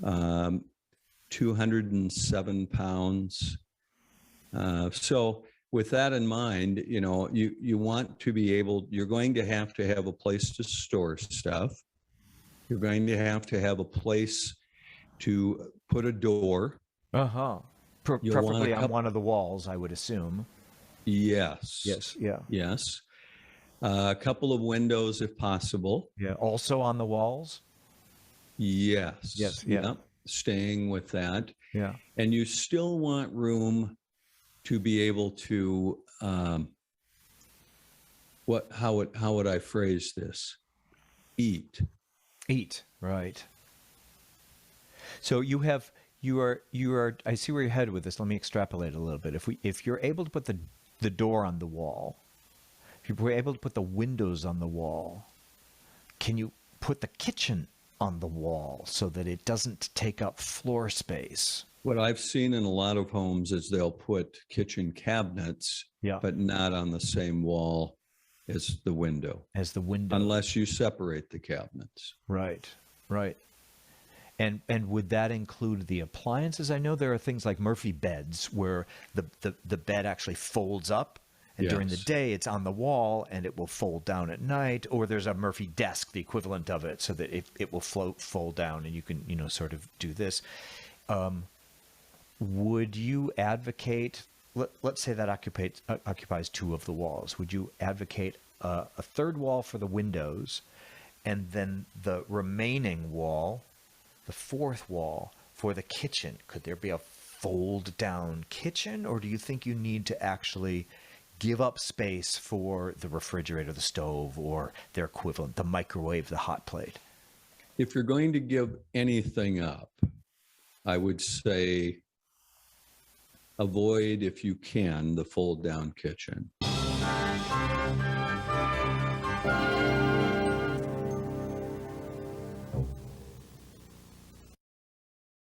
um, 207 pounds. So with that in mind, you want to be able, you're going to have a place to store stuff. You're going to have a place to put a door. Uh-huh. You'll want a Preferably on couple. one of the walls, I would assume. Yes. Yes, yeah. Yes. A couple of windows if possible. Yeah, also on the walls? Yes. Yes, yeah. Yep. Staying with that. Yeah. And you still want room to be able to, how would I phrase this? Eat. Eat, right. So you are I see where you're headed with this. Let me extrapolate a little bit. If you're able to put the door on the wall, if you're able to put the windows on the wall, can you put the kitchen on the wall so that it doesn't take up floor space? What I've seen in a lot of homes is they'll put kitchen cabinets, Yeah. but not on the same wall as the window, As the window. unless you separate the cabinets. Right. Right. And would that include the appliances? I know there are things like Murphy beds where the bed actually folds up, and during the Yes. day it's on the wall and it will fold down at night. Or there's a Murphy desk, the equivalent of it, so that it will fold down and you can sort of do this. Would you advocate? Let's say that occupies two of the walls. Would you advocate a third wall for the windows, and then the remaining wall, the fourth wall, for the kitchen? Could there be a fold down kitchen, or do you think you need to actually give up space for the refrigerator, the stove, or their equivalent, the microwave, the hot plate? If you're going to give anything up, I would say avoid, if you can, the fold down kitchen.